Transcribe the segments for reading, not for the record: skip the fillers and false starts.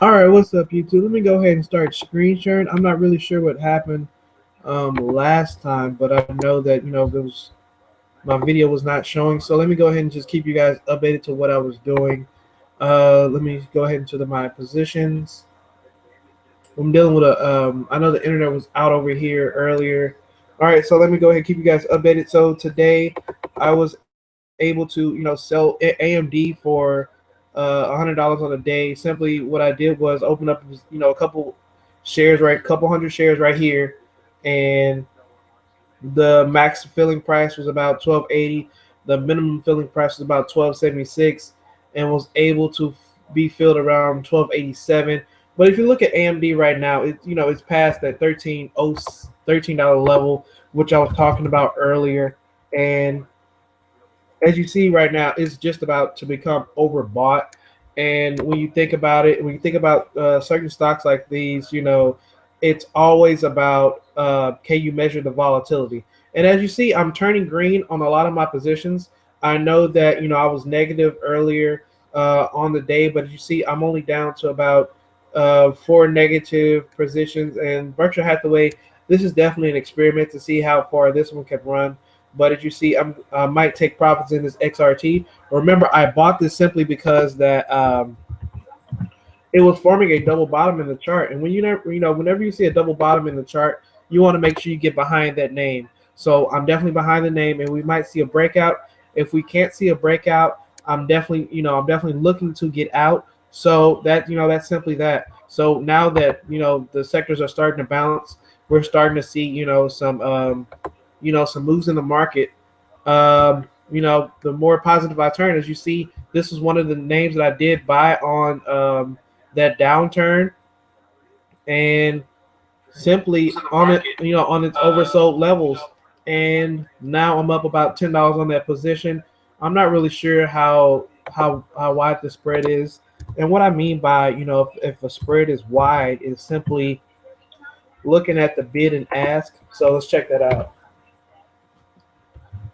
All right, what's up, YouTube? Let me go ahead and start screen sharing. I'm not really sure what happened last time, but I know that there was my video was not showing. So let me go ahead and just keep you guys updated to what I was doing. Let me go ahead into my positions. I'm dealing with a. I know the internet was out over here earlier. All right, so let me go ahead and keep you guys updated. So today, I was able to sell AMD for $100 on a day. Simply, what I did was open up a couple shares, right, couple hundred shares right here, and the max filling price was about 12.80. The minimum filling price was about 12.76, and was able to be filled around 12.87. But if you look at AMD right now, it's past that $13 level, which I was talking about earlier, and as you see right now, it's just about to become overbought. And when you think about it, when you think about certain stocks like these, it's always about can you measure the volatility? And as you see, I'm turning green on a lot of my positions. I know that I was negative earlier on the day, but as you see, I'm only down to about four negative positions. And Berkshire Hathaway, this is definitely an experiment to see how far this one can run. But as you see, I might take profits in this XRT. Remember, I bought this simply because that it was forming a double bottom in the chart. And when whenever you see a double bottom in the chart, you want to make sure you get behind that name. So I'm definitely behind the name, and we might see a breakout. If we can't see a breakout, I'm definitely looking to get out. So that's simply that. So now that the sectors are starting to bounce, we're starting to see some moves in the market. The more positive I turn, as you see, this is one of the names that I did buy on that downturn, and simply on it, on its oversold levels. And now I'm up about $10 on that position. I'm not really sure how wide the spread is. And what I mean by if a spread is wide is simply looking at the bid and ask. So let's check that out.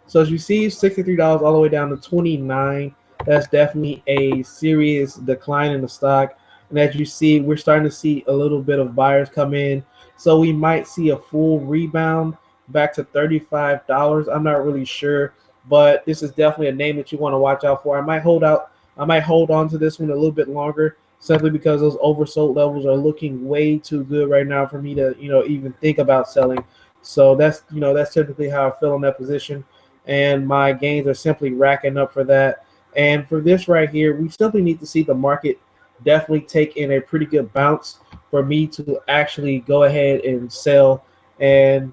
So as you see, $63 all the way down to 29. That's definitely a serious decline in the stock. And as you see, we're starting to see a little bit of buyers come in. So we might see a full rebound back to $35. I'm not really sure, but this is definitely a name that you want to watch out for. I might hold out. I might hold on to this one a little bit longer, simply because those oversold levels are looking way too good right now for me to even think about selling. So that's typically how I feel in that position, and my gains are simply racking up for that. And for this right here, we simply need to see the market definitely take in a pretty good bounce for me to actually go ahead and sell. And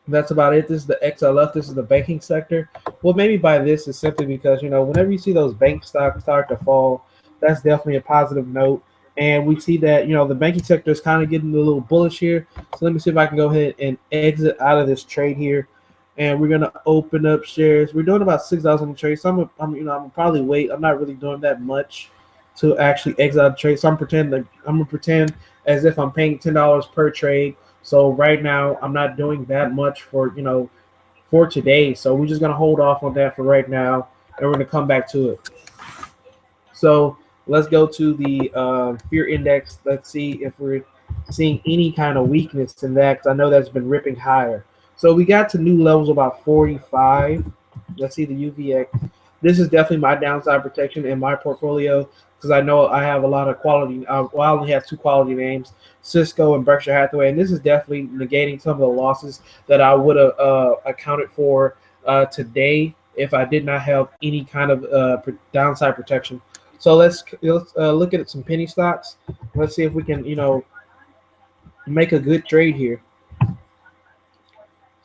that's about it. This is the XLF. This is the banking sector. What made me buy this is simply because whenever you see those bank stocks start to fall, that's definitely a positive note. And we see that the banking sector is kind of getting a little bullish here. So let me see if I can go ahead and exit out of this trade here. And we're gonna open up shares. We're doing about $6 on the trade. So I'm probably wait. I'm not really doing that much to actually exit out the trade. So I'm gonna pretend as if I'm paying $10 per trade. So right now I'm not doing that much for today. So we're just gonna hold off on that for right now, and we're gonna come back to it. So let's go to the fear index. Let's see if we're seeing any kind of weakness in that, because I know that's been ripping higher. So we got to new levels about 45. Let's see the UVX. This is definitely my downside protection in my portfolio, because I know I have a lot of quality. Well, I only have two quality names, Cisco and Berkshire Hathaway, and this is definitely negating some of the losses that I would have accounted for today if I did not have any kind of downside protection. So let's look at some penny stocks. Let's see if we can make a good trade here.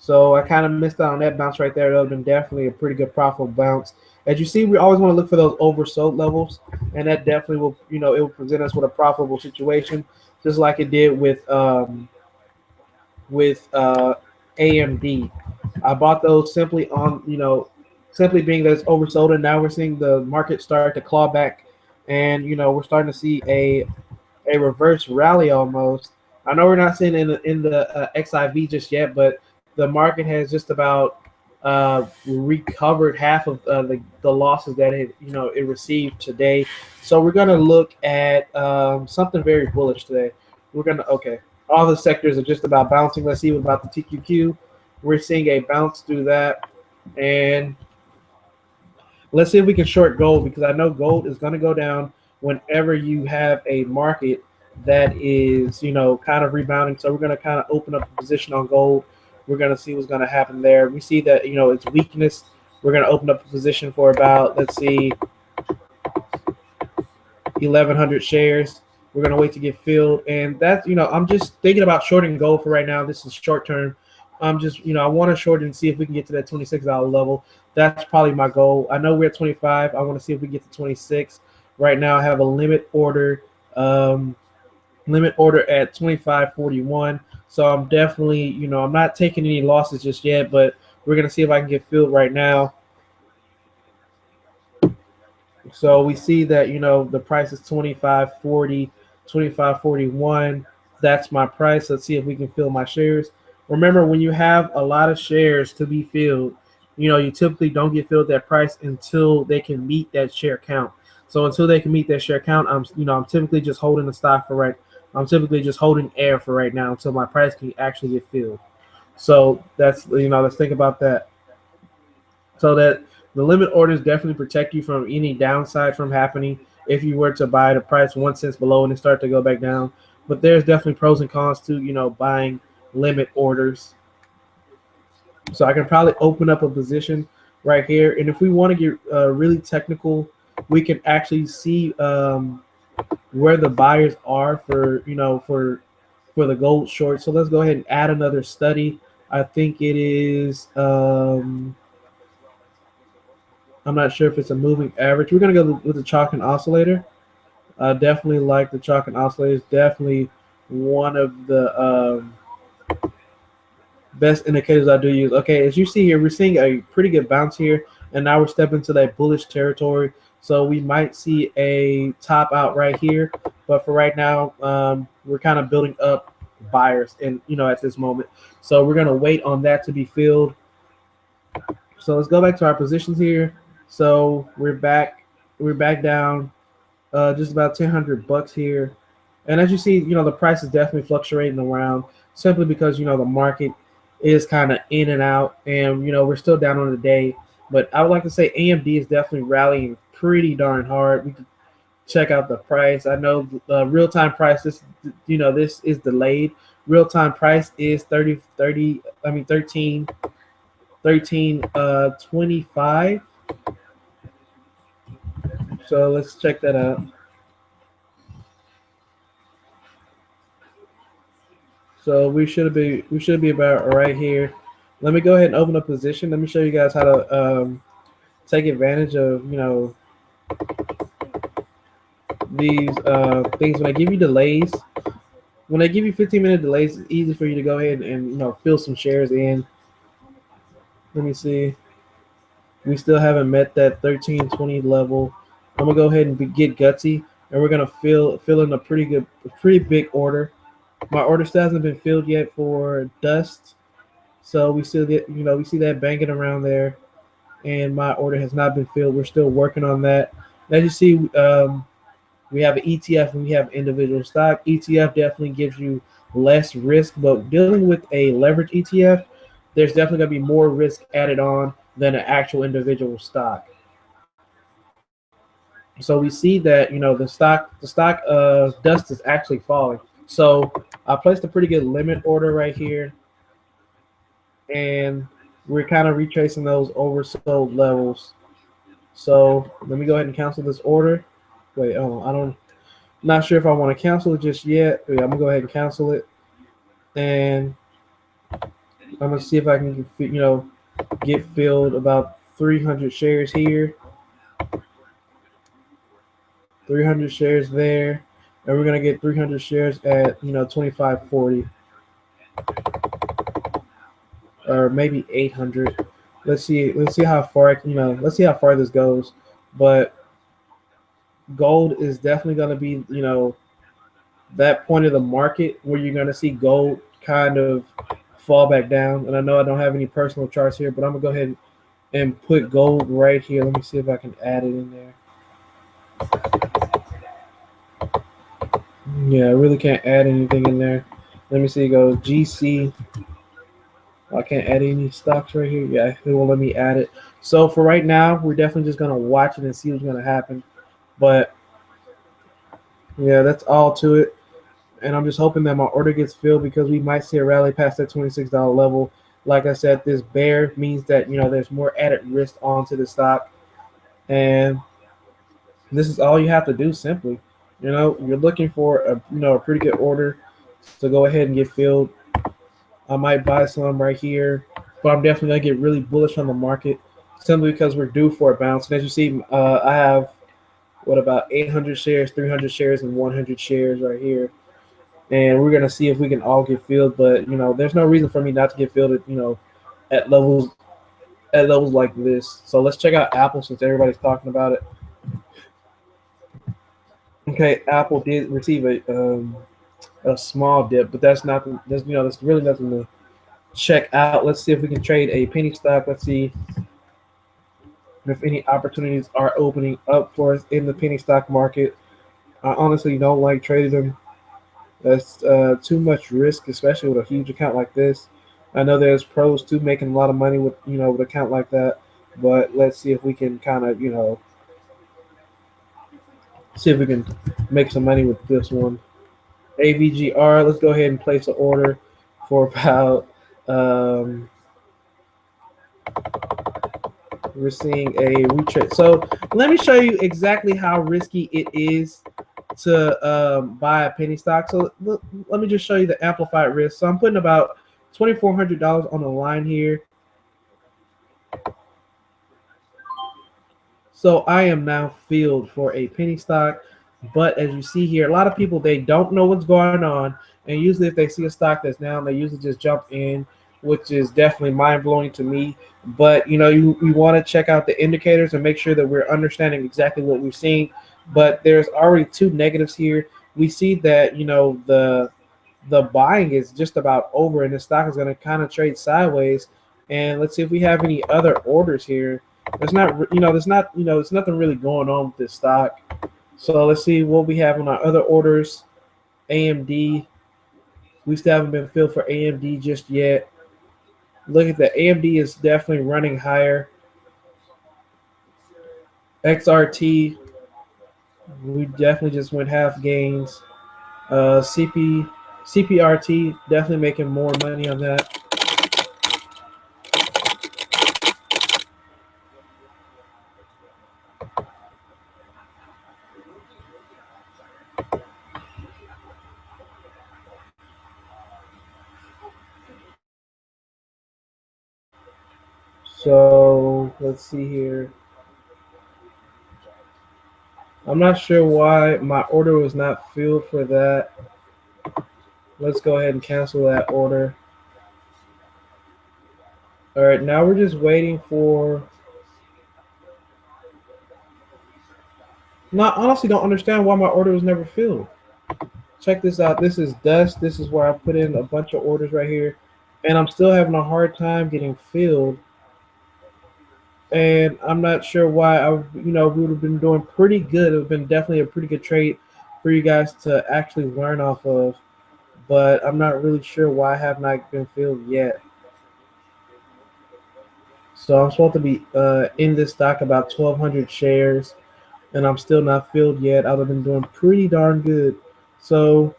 So I kind of missed out on that bounce right there. That would have been definitely a pretty good profitable bounce. As you see, we always want to look for those oversold levels, and that definitely will, it will present us with a profitable situation, just like it did with AMD. I bought those simply on, simply being that it's oversold, and now we're seeing the market start to claw back, and we're starting to see a reverse rally almost. I know we're not seeing in the XIV just yet, but the market has just about recovered half of the losses that it received today. So we're gonna look at something very bullish today. We're gonna okay. All the sectors are just about bouncing. Let's see what about the TQQ. We're seeing a bounce through that, and let's see if we can short gold because I know gold is going to go down whenever you have a market that is, kind of rebounding. So we're going to kind of open up a position on gold. We're going to see what's going to happen there. We see that, it's weakness. We're going to open up a position for about, let's see, 1,100 shares. We're going to wait to get filled. And that's, I'm just thinking about shorting gold for right now. This is short term. I'm just, I want to short and see if we can get to that $26 level. That's probably my goal. I know we're at 25. I want to see if we get to 26. Right now, I have a limit order at 25.41. So I'm definitely, I'm not taking any losses just yet, but we're going to see if I can get filled right now. So we see that, the price is 25.40, 25.41. That's my price. Let's see if we can fill my shares. Remember, when you have a lot of shares to be filled, you typically don't get filled that price until they can meet that share count. So until they can meet that share count, I'm typically just holding the stock for right. I'm typically just holding air for right now until my price can actually get filled. So that's, let's think about that. So that the limit orders definitely protect you from any downside from happening if you were to buy the price 1 cent below and it start to go back down. But there's definitely pros and cons to, buying limit orders. So I can probably open up a position right here. And if we want to get really technical, we can actually see where the buyers are for the gold short. So let's go ahead and add another study. I think it is I'm not sure if it's a moving average. We're gonna go with the chalk and oscillator. I definitely like the chalk and oscillator. It's definitely one of the best indicators I do use. Okay, as you see here, we're seeing a pretty good bounce here, and now we're stepping to that bullish territory. So we might see a top out right here, but for right now, we're kind of building up buyers, and at this moment. So we're gonna wait on that to be filled. So let's go back to our positions here. So we're back down, just about $1,000 here, and as you see, the price is definitely fluctuating around simply because the market is kind of in and out, and we're still down on the day. But I would like to say AMD is definitely rallying pretty darn hard. We can check out the price. I know the real-time price this is delayed. Real-time price is 13.25. So let's check that out. So we should be about right here. Let me go ahead and open a position. Let me show you guys how to take advantage of these things. When I give you delays, when I give you 15-minute delays, it's easy for you to go ahead and fill some shares in. Let me see. We still haven't met that 13.20 level. I'm gonna go ahead and get gutsy, and we're gonna fill in a pretty big order. My order still hasn't been filled yet for dust, so we still get we see that banging around there, and my order has not been filled. We're still working on that. As you see, we have an ETF and we have individual stock. ETF definitely gives you less risk, but dealing with a leverage ETF, there's definitely going to be more risk added on than an actual individual stock. So we see that the stock dust is actually falling. So I placed a pretty good limit order right here, and we're kind of retracing those oversold levels. So let me go ahead and cancel this order. Wait, not sure if I want to cancel it just yet. Yeah, I'm gonna go ahead and cancel it, and I'm gonna see if I can get filled about 300 shares here, 300 shares there, and we're gonna get 300 shares at 25.40 or maybe 800. Let's see how far let's see how far this goes. But gold is definitely going to be that point of the market where you're going to see gold kind of fall back down. And I know I don't have any personal charts here, but I'm gonna go ahead and put gold right here. Let me see if I can add it in there. Yeah, I really can't add anything in there. Let me see. Go GC. I can't add any stocks right here. Yeah, it won't let me add it. So for right now, we're definitely just gonna watch it and see what's gonna happen. But yeah, that's all to it. And I'm just hoping that my order gets filled because we might see a rally past that $26 level. Like I said, this bear means that there's more added risk onto the stock, and this is all you have to do. Simply, you're looking for a pretty good order to go ahead and get filled. I might buy some right here, but I'm definitely gonna get really bullish on the market simply because we're due for a bounce. And as you see, I have about 800 shares, 300 shares, and 100 shares right here. And we're gonna see if we can all get filled. But there's no reason for me not to get filled at levels like this. So let's check out Apple since everybody's talking about it. Okay, Apple did receive a small dip, but that's really nothing to check out. Let's see if we can trade a penny stock. Let's see if any opportunities are opening up for us in the penny stock market. I honestly don't like trading them. That's too much risk, especially with a huge account like this. I know there's pros to making a lot of money with with an account like that, but let's see if we can kind of see if we can make some money with this one. AVGR. Let's go ahead and place an order for about. We're seeing a retrade. So let me show you exactly how risky it is to buy a penny stock. So let me just show you the amplified risk. So I'm putting about $2,400 on the line here. So I am now filled for a penny stock. But as you see here, a lot of people, they don't know what's going on. And usually if they see a stock that's down, they usually just jump in, which is definitely mind-blowing to me. But you want to check out the indicators and make sure that we're understanding exactly what we're seeing. But there's already two negatives here. We see that the buying is just about over, and the stock is going to kind of trade sideways. And let's see if we have any other orders here. There's nothing really going on with this stock. So let's see what we have on our other orders. AMD. We still haven't been filled for AMD just yet. Look at that. AMD is definitely running higher. XRT, we definitely just went half gains. CPRT, definitely making more money on that. So let's see here. I'm not sure why my order was not filled for that. Let's go ahead and cancel that order. All right, now we're just waiting for. I honestly don't understand why my order was never filled. Check this out. This is Dust. This is where I put in a bunch of orders right here, and I'm still having a hard time getting filled. And I'm not sure why. We would have been doing pretty good. It would have been definitely a pretty good trade for you guys to actually learn off of. But I'm not really sure why I have not been filled yet. So I'm supposed to be in this stock about 1,200 shares, and I'm still not filled yet. I would have been doing pretty darn good. So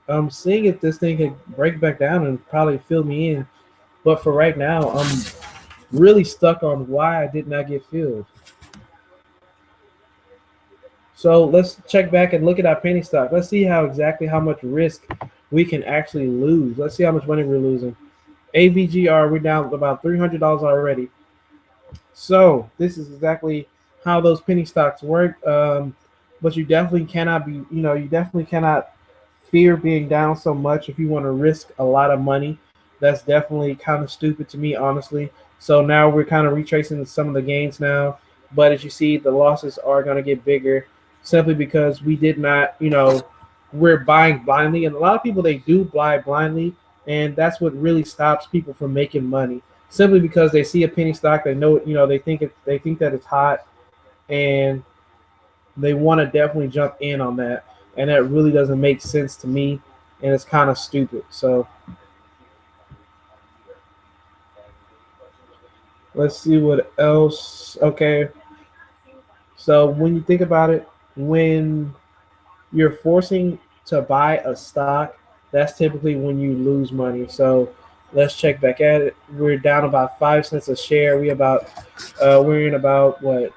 I'm seeing if this thing can break back down and probably fill me in. But for right now, I'm really stuck on why I did not get filled. So let's check back and look at our penny stock. Let's see exactly how much risk we can actually lose. Let's see how much money we're losing. AVGR, we're down about $300 already. So this is exactly how those penny stocks work. But you definitely cannot fear being down so much if you want to risk a lot of money. That's definitely kind of stupid to me, honestly. So now we're kind of retracing some of the gains now. But as you see, the losses are going to get bigger simply because we did not, we're buying blindly. And a lot of people, they do buy blindly. and that's what really stops people from making money. Simply because they see a penny stock, they know, they think that it's hot, and they want to definitely jump in on that, and that really doesn't make sense to me, and it's kind of stupid. So let's see what else. Okay, so when you think about it, when you're forcing to buy a stock, that's typically when you lose money. So let's check back at it. We're down about 5 cents a share. We're in about what,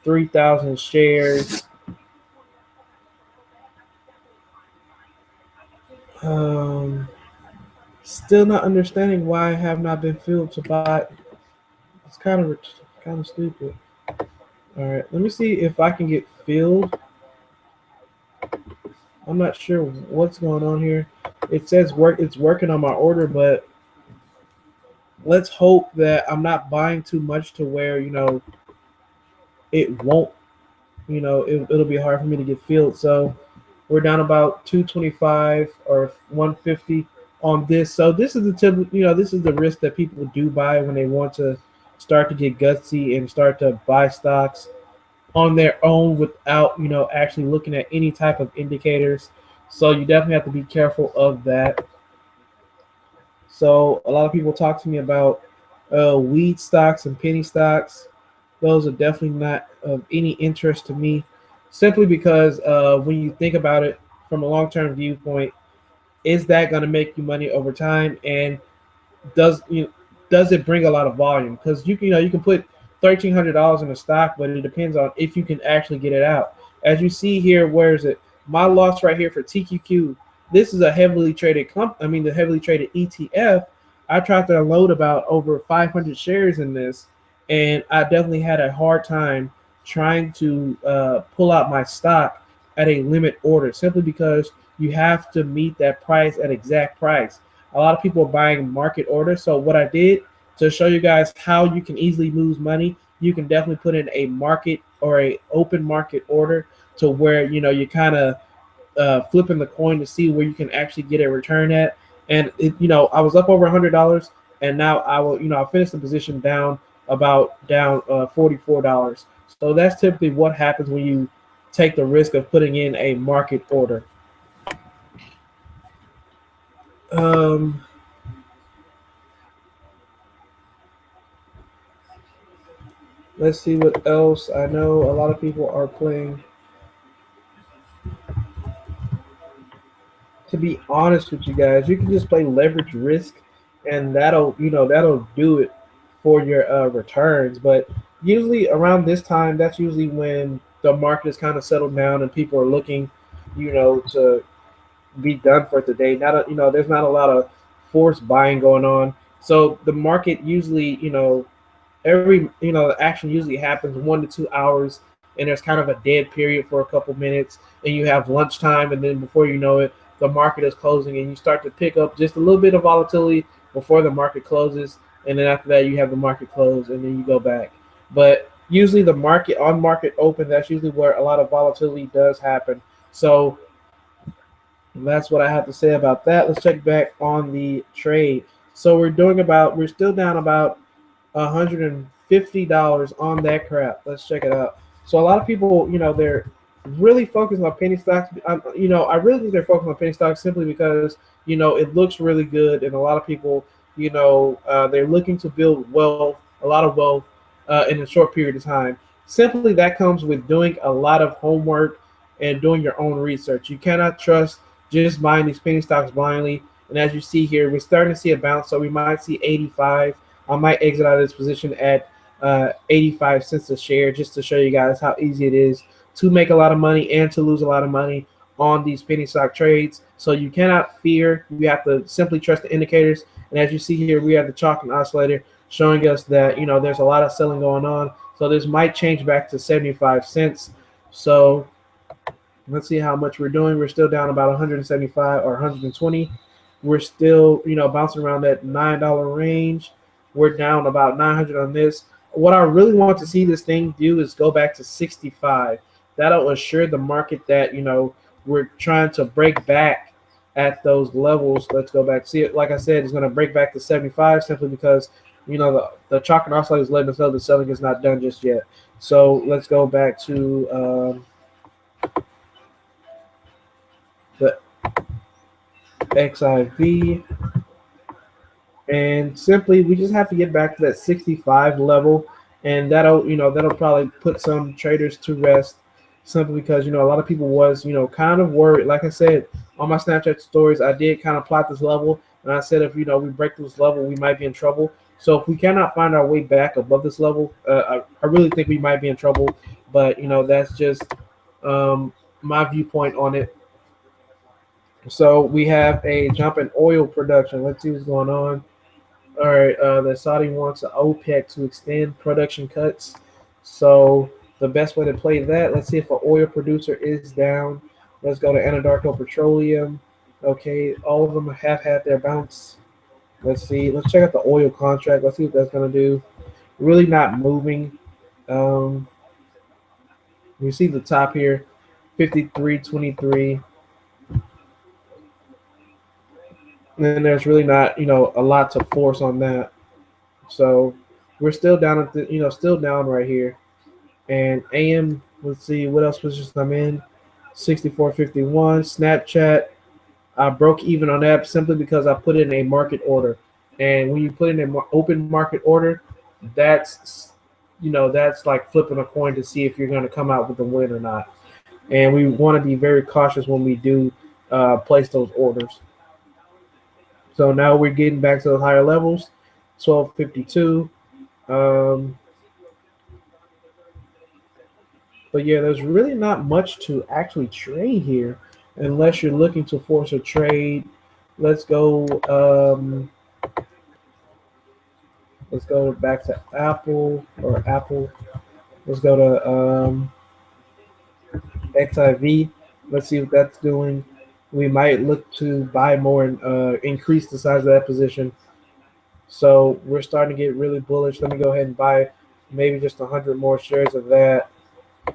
3,000 shares. Um, Still not understanding why I have not been filled to buy. It's kind of stupid. All right, let me see if I can get filled. I'm not sure what's going on here. It says it's working on my order, but let's hope that I'm not buying too much to where, it won't, it'll be hard for me to get filled. So we're down about 225 or 150 on this. So this is the this is the risk that people do buy when they want to start to get gutsy and start to buy stocks on their own without, actually looking at any type of indicators. So you definitely have to be careful of that. So a lot of people talk to me about weed stocks and penny stocks. Those are definitely not of any interest to me, simply because when you think about it from a long-term viewpoint, is that going to make you money over time? And does you know, does it bring a lot of volume? Because you can put $1,300 in a stock, but it depends on if you can actually get it out. As you see here, where is it? My loss right here for TQQ. This is a heavily traded the heavily traded ETF. I tried to unload about over 500 shares in this, and I definitely had a hard time trying to pull out my stock at a limit order, simply because you have to meet that price at exact price. A lot of people are buying market order. So what I did to show you guys how you can easily lose money, you can definitely put in a market or a open market order to where you kind of flipping the coin to see where you can actually get a return at. And I was up over $100, and now I finished the position down $44. So that's typically what happens when you take the risk of putting in a market order. Um, let's see what else. I know a lot of people are playing. To be honest with you guys, you can just play leverage risk, and that'll do it for your returns. But usually around this time, that's usually when the market is kind of settled down and people are looking, to be done for today. There's not a lot of forced buying going on. So the market usually, the action usually happens 1 to 2 hours, and there's kind of a dead period for a couple minutes, and you have lunchtime, and then before you know it, the market is closing, and you start to pick up just a little bit of volatility before the market closes, and then after that you have the market close, and then you go back. But usually the market on market open, that's usually where a lot of volatility does happen. So that's what I have to say about that. Let's check back on the trade. So we're still down about $150 on that crap. Let's check it out. So a lot of people, they're really focused on penny stocks. I really think they're focused on penny stocks simply because, it looks really good, and a lot of people, they're looking to build wealth, a lot of wealth, in a short period of time. Simply that comes with doing a lot of homework and doing your own research. You cannot trust just buying these penny stocks blindly. And as you see here, we're starting to see a bounce, so we might see 85. I might exit out of this position at 85 cents a share, just to show you guys how easy it is to make a lot of money and to lose a lot of money on these penny stock trades. So you cannot fear. You have to simply trust the indicators. And as you see here, we have the chalk and oscillator showing us that there's a lot of selling going on. So this might change back to 75 cents. So let's see how much we're doing. We're still down about 175 or 120. We're still, bouncing around that $9 range. We're down about 900 on this. What I really want to see this thing do is go back to 65. That'll assure the market that, we're trying to break back at those levels. Let's go back. See it. Like I said, it's going to break back to 75 simply because the chalk and oscillate is letting us know the selling is not done just yet. So let's go back to the XIV, and simply we just have to get back to that 65 level, and that'll probably put some traders to rest, simply because a lot of people was kind of worried. Like I said on my Snapchat stories, I did kind of plot this level, and I said if we break this level, we might be in trouble. So if we cannot find our way back above this level, I really think we might be in trouble. But that's just um, my viewpoint on it. So we have a jump in oil production. Let's see what's going on. All right, the Saudi wants OPEC to extend production cuts. So the best way to play that, let's see if an oil producer is down. Let's go to Anadarko Petroleum. Okay, all of them have had their bounce. Let's see. Let's check out the oil contract. Let's see what that's going to do. Really not moving. Um, you see the top here, 53.23. And there's really not, a lot to force on that. So we're still down at still down right here. And AM, let's see what else positions I'm in. 64.51. Snapchat, I broke even on that simply because I put in a market order. And when you put in an open market order, that's that's like flipping a coin to see if you're going to come out with a win or not. And we want to be very cautious when we do place those orders. So now we're getting back to those higher levels. 12.52. But yeah, there's really not much to actually trade here unless you're looking to force a trade. Let's go. Let's go back to Apple or Apple. Let's go to XIV. Let's see what that's doing. We might look to buy more and increase the size of that position. So we're starting to get really bullish. Let me go ahead and buy maybe just 100 more shares of that.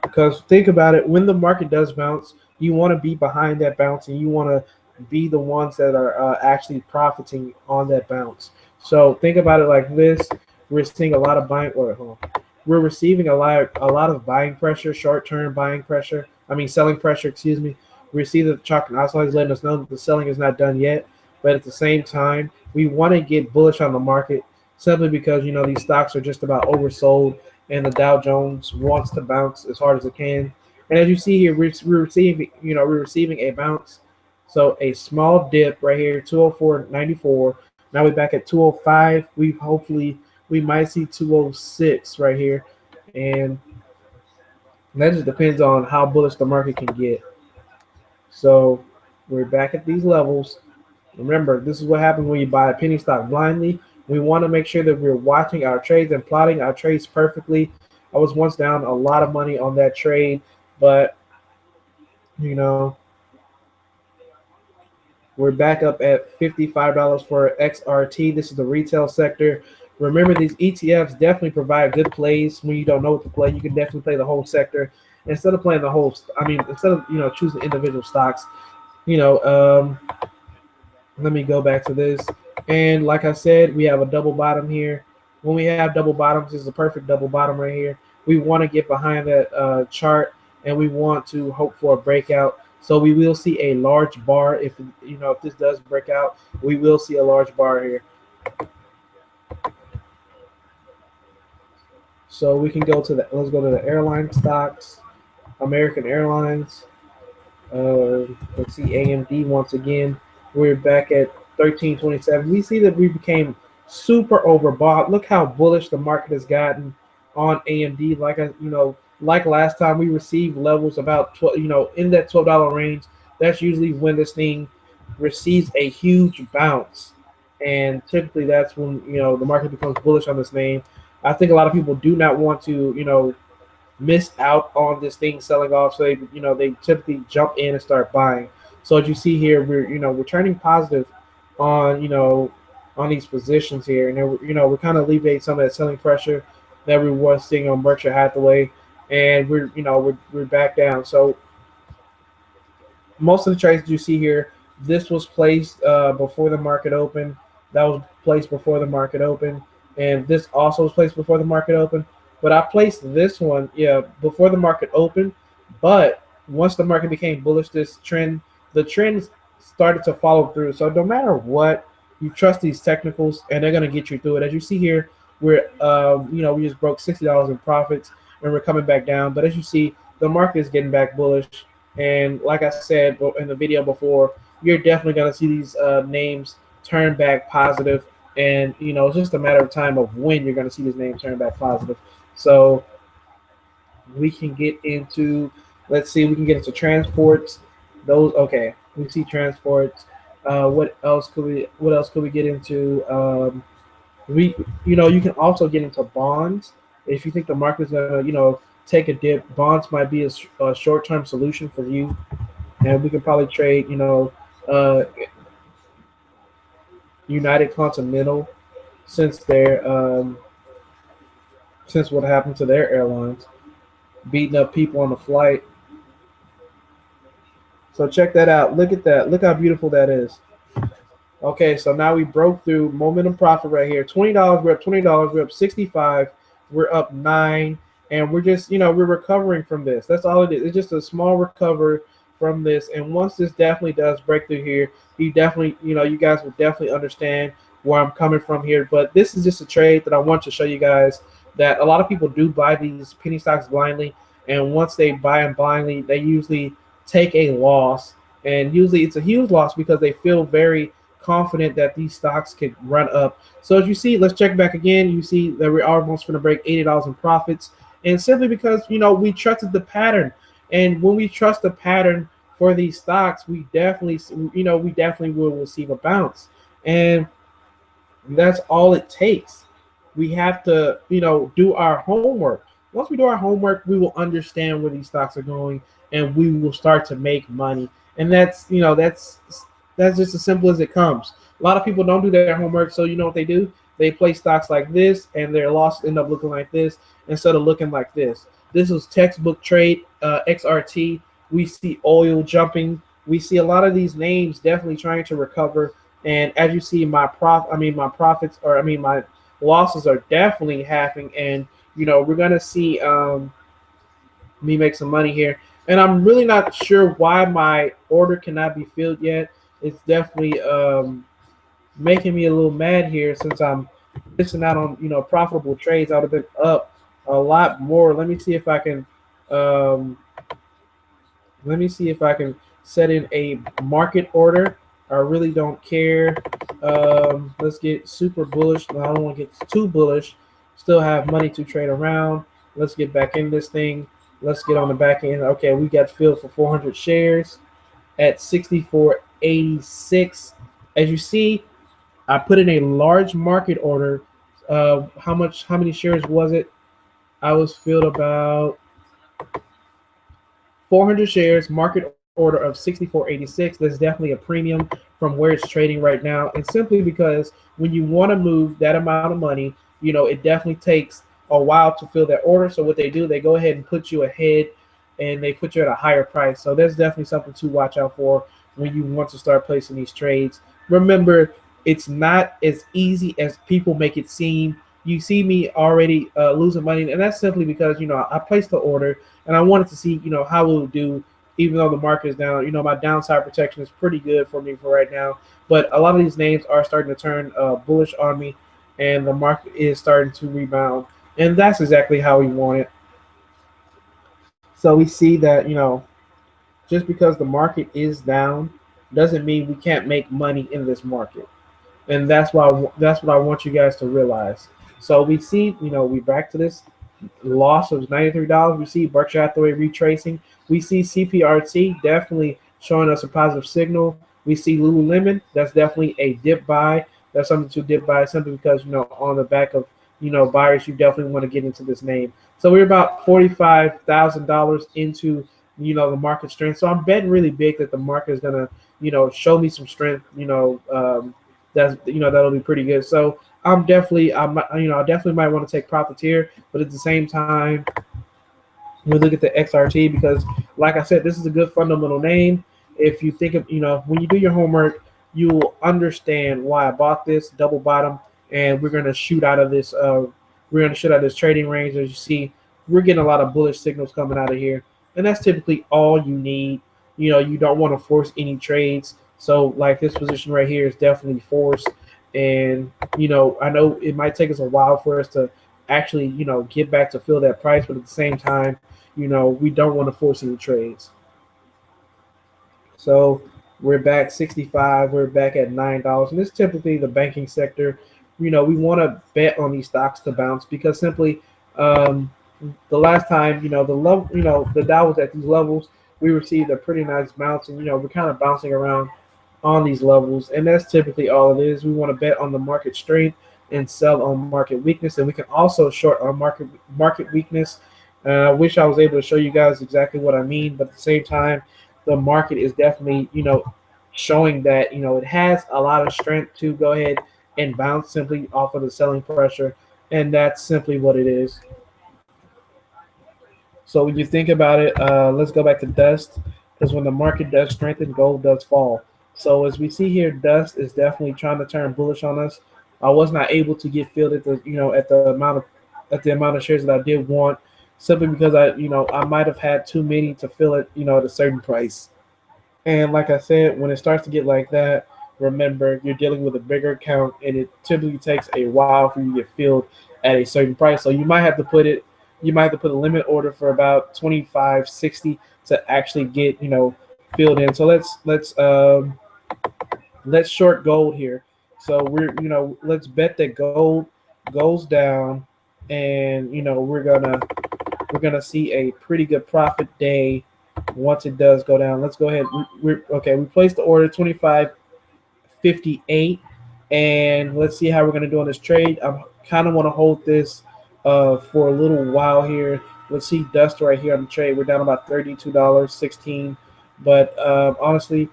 Because think about it, when the market does bounce, you want to be behind that bounce, and you want to be the ones that are actually profiting on that bounce. So think about it like this: we're seeing a lot of buying. We're receiving a lot of buying pressure, short-term buying pressure. I mean, selling pressure. Excuse me. We see that the chalk and oscillate is letting us know that the selling is not done yet, but at the same time, we want to get bullish on the market simply because these stocks are just about oversold, and the Dow Jones wants to bounce as hard as it can. And as you see here, we're receiving a bounce. So a small dip right here, 204.94. Now we're back at 205. We might see 206 right here, and that just depends on how bullish the market can get. So we're back at these levels. Remember, this is what happens when you buy a penny stock blindly. We want to make sure that we're watching our trades and plotting our trades perfectly. I was once down a lot of money on that trade, but we're back up at $55 for XRT. This is the retail sector. Remember, these ETFs definitely provide good plays. When you don't know what to play, you can definitely play the whole sector instead of playing the whole. Instead of choosing individual stocks. Let me go back to this. And like I said, we have a double bottom here. When we have double bottoms, this is a perfect double bottom right here. We want to get behind that chart, and we want to hope for a breakout. So we will see a large bar if this does break out. We will see a large bar here. So we can go to let's go to the airline stocks. American Airlines. Let's see AMD once again. We're back at 13.27. We see that we became super overbought. Look how bullish the market has gotten on AMD. Like last time, we received levels about in that $12 range. That's usually when this thing receives a huge bounce, and typically that's when the market becomes bullish on this name. I think a lot of people do not want to miss out on this thing selling off, so they typically jump in and start buying. So as you see here, we're turning positive on on these positions here, and we're kind of alleviating some of that selling pressure that we were seeing on Berkshire Hathaway, and we're back down. So most of the trades that you see here This was placed before the market opened. That was placed before the market opened, and this also was placed before the market opened. But I placed this one, yeah, before the market opened. But once the market became bullish, the trend started to follow through. So no matter what, you trust these technicals, and they're gonna get you through it. As you see here, we just broke $60 in profits, and we're coming back down. But as you see, the market is getting back bullish, and like I said in the video before, you're definitely going to see these names turn back positive, and it's just a matter of time of when you're going to see these names turn back positive. So we can get into, let's see, we can get into transports. Those okay, we see transports. What else could we get into? We you can also get into bonds if you think the market's gonna take a dip. Bonds might be a short-term solution for you, and we can probably trade uh, United Continental since since what happened to their airlines, beating up people on the flight. So check that out. Look at that. Look how beautiful that is. Okay, so now we broke through momentum profit right here. $20. We're up $20. We're up 65. We're up 9, and we're just we're recovering from this. That's all it is. It's just a small recovery from this. And once this definitely does break through here, you definitely you guys will definitely understand where I'm coming from here. But this is just a trade that I want to show you guys that a lot of people do buy these penny stocks blindly, and once they buy them blindly, they usually take a loss, and usually it's a huge loss because they feel very confident that these stocks could run up. So as you see, let's check back again. You see that we're almost going to break $80 in profits, and simply because we trusted the pattern, and when we trust the pattern for these stocks, we definitely will receive a bounce, and that's all it takes. We have to do our homework. Once we do our homework, we will understand where these stocks are going, and we will start to make money. And that's just as simple as it comes. A lot of people don't do their homework, so you know what they do? They play stocks like this, and their losses end up looking like this instead of looking like this. This is textbook trade, XRT. We see oil jumping. We see a lot of these names definitely trying to recover. And as you see, my losses are definitely halving, and we're gonna see me make some money here. And I'm really not sure why my order cannot be filled yet. It's definitely making me a little mad here since I'm missing out on profitable trades. I would have been up a lot more. Let me see if I can um, set in a market order. I really don't care. Let's get super bullish. No, I don't want to get too bullish. Still have money to trade around. Let's get back in this thing. Let's get on the back end. Okay, we got filled for 400 shares at 64.86. As you see, I put in a large market order. How many shares was it? I was filled about 400 shares, market order of 64.86. There's definitely a premium from where it's trading right now. And simply because when you want to move that amount of money, it definitely takes a while to fill that order. So what they do, they go ahead and put you ahead, and they put you at a higher price. So there's definitely something to watch out for when you want to start placing these trades. Remember, it's not as easy as people make it seem. You see me already losing money, and that's simply because I placed the order and I wanted to see how it would do, even though the market is down. My downside protection is pretty good for me for right now, but a lot of these names are starting to turn bullish on me, and the market is starting to rebound, and that's exactly how we want it. So we see that just because the market is down doesn't mean we can't make money in this market, and that's what I want you guys to realize. So we see we back to this loss of $93. We see Berkshire Hathaway retracing. We see CPRT definitely showing us a positive signal. We see Lululemon. That's definitely a dip buy. That's something to dip buy simply because on the back of buyers, you definitely want to get into this name. So we're about $45,000 into the market strength. So I'm betting really big that the market is gonna show me some strength. That'll be pretty good. So I definitely might want to take profits here, but at the same time, we look at the XRT because, like I said, this is a good fundamental name. if you think of, when you do your homework, you will understand why I bought this double bottom, and we're gonna shoot out of this. We're gonna shoot out of this trading range. As you see, we're getting a lot of bullish signals coming out of here, and that's typically all you need. You don't want to force any trades. So like this position right here is definitely forced, and I know it might take us a while for us to actually get back to fill that price, but at the same time, we don't want to force any trades. So we're back 65. We're back at $9, and this is typically the banking sector. We want to bet on these stocks to bounce because simply, the last time the level, the Dow was at these levels, we received a pretty nice bounce, and we're kind of bouncing around on these levels, and that's typically all it is. We want to bet on the market strength and sell on market weakness, and we can also short on market weakness. I wish I was able to show you guys exactly what I mean, but at the same time, the market is definitely, showing that, it has a lot of strength to go ahead and bounce simply off of the selling pressure. And that's simply what it is. So when you think about it, let's go back to dust, because when the market does strengthen, gold does fall. So as we see here, dust is definitely trying to turn bullish on us. I was not able to get filled at the at the amount of shares that I did want, simply because I might have had too many to fill it at a certain price. And like I said, when it starts to get like that, remember you're dealing with a bigger account, and it typically takes a while for you to get filled at a certain price. So you might have to put a limit order for about 25.60 to actually get filled in. So let's short gold here. So let's bet that gold goes down, and we're gonna see a pretty good profit day once it does go down. Let's go ahead. We placed the order 25.58, and let's see how we're gonna do on this trade. I kind of want to hold this for a little while here. Let's see dust right here on the trade. We're down about $32.16, but honestly,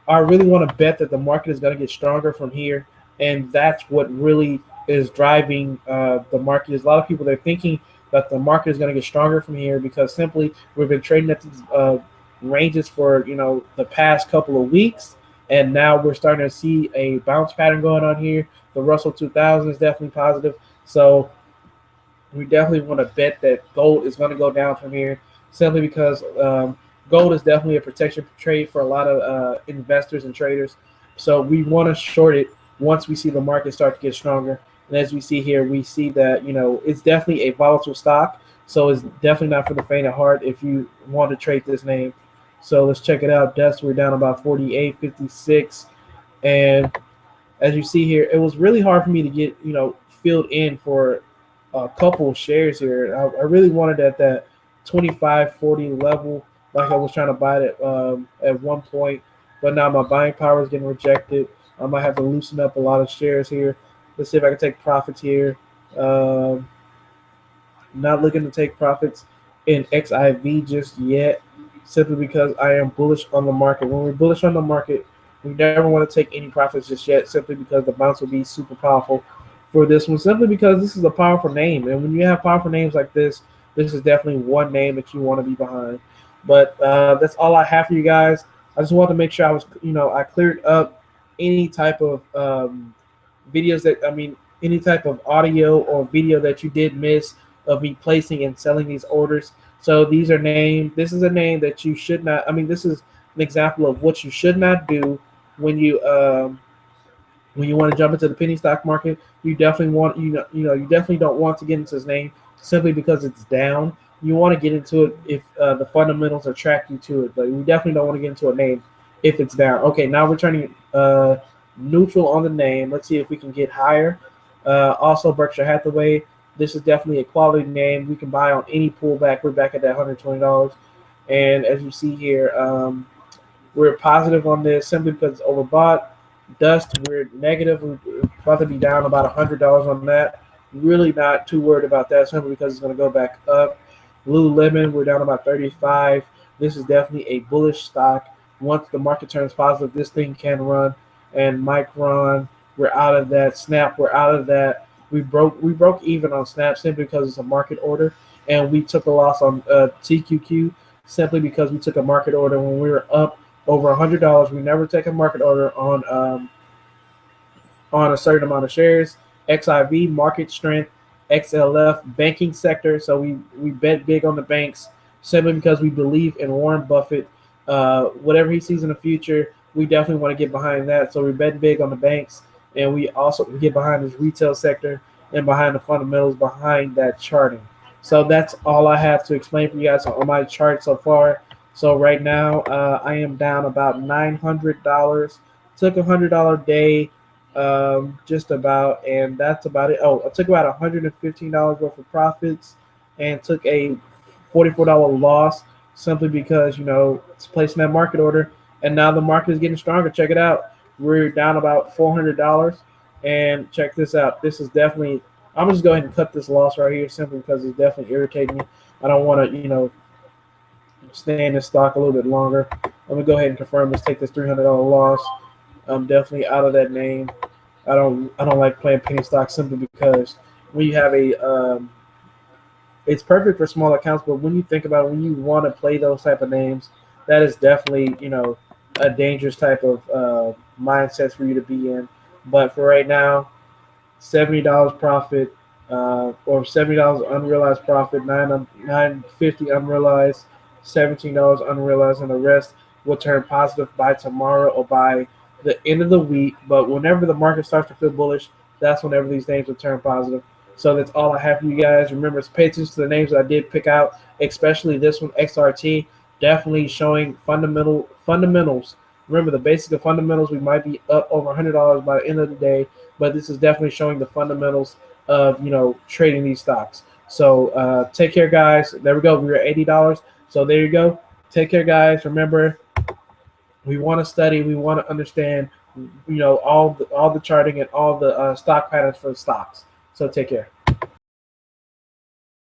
I really want to bet that the market is going to get stronger from here, and that's what really is driving the market. There's a lot of people that are thinking that the market is going to get stronger from here because simply we've been trading at these ranges for the past couple of weeks, and now we're starting to see a bounce pattern going on here. The Russell 2000 is definitely positive, so we definitely want to bet that gold is going to go down from here, simply because gold is definitely a protection trade for a lot of investors and traders. So we want to short it once we see the market start to get stronger. And as we see here, we see that it's definitely a volatile stock. So it's definitely not for the faint of heart if you want to trade this name. So let's check it out. Dust, we're down about 48.56, and as you see here, it was really hard for me to get filled in for a couple of shares here. I really wanted at that 25.40 level, like I was trying to buy it at one point, but now my buying power is getting rejected. I might have to loosen up a lot of shares here. Let's see if I can take profits here. Not looking to take profits in XIV just yet, simply because I am bullish on the market. When we're bullish on the market, we never want to take any profits just yet, simply because the bounce will be super powerful for this one, simply because this is a powerful name. And when you have powerful names like this is definitely one name that you want to be behind. But that's all I have for you guys. I just wanted to make sure I cleared up any type of any type of audio or video that you did miss of me placing and selling these orders. So these are named. This is a name that you should not. This is an example of what you should not do when you want to jump into the penny stock market. You definitely you definitely don't want to get into this name simply because it's down. You want to get into it if the fundamentals attract you to it, but you definitely don't want to get into a name if it's down. Okay, now we're turning neutral on the name. Let's see if we can get higher. Also, Berkshire Hathaway. This is definitely a quality name. We can buy on any pullback. We're back at that $120. And as you see here, we're positive on this simply because it's overbought. Dust, we're negative. We're about to be down about $100 on that. Really not too worried about that simply because it's going to go back up. Lululemon, we're down about 35. This is definitely a bullish stock. Once the market turns positive, this thing can run. And Micron, we're out of that. Snap, we're out of that. We broke even on Snap simply because it's a market order, and we took a loss on TQQ simply because we took a market order when we were up over $100. We never take a market order on a certain amount of shares. XIV, market strength. XLF, banking sector. So we bet big on the banks simply because we believe in Warren Buffett. Whatever he sees in the future, we definitely want to get behind that. So we bet big on the banks, and we also get behind this retail sector and behind the fundamentals behind that charting. So that's all I have to explain for you guys on my chart so far. So right now, I am down about $900. Took $100 day, just about, and that's about it. Oh, I took about $115 worth of profits, and took a $44 loss simply because it's placing that market order, and now the market is getting stronger. Check it out. We're down about $400, and check this out. This is definitely. I'm just go ahead and cut this loss right here simply because it's definitely irritating me. I don't want to stay in this stock a little bit longer. I'm gonna go ahead and confirm this. Take this $300 loss. I'm definitely out of that name. I don't like playing penny stocks simply because when you have it's perfect for small accounts, but when you think about it, when you want to play those type of names, that is definitely a dangerous type of mindset for you to be in. But for right now, $70 profit, or $70 unrealized profit, $9.50 unrealized, $17 unrealized, and the rest will turn positive by tomorrow or by the end of the week. But whenever the market starts to feel bullish, that's whenever these names will turn positive. So that's all I have for you guys. Remember, pay attention to the names that I did pick out, especially this one, XRT, definitely showing fundamentals. Remember, the basic of fundamentals, we might be up over $100 by the end of the day, but this is definitely showing the fundamentals of trading these stocks. So take care, guys. There we go. We were at $80. So there you go. Take care, guys. Remember, we want to study. We want to understand, all the charting and all the stock patterns for the stocks. So take care.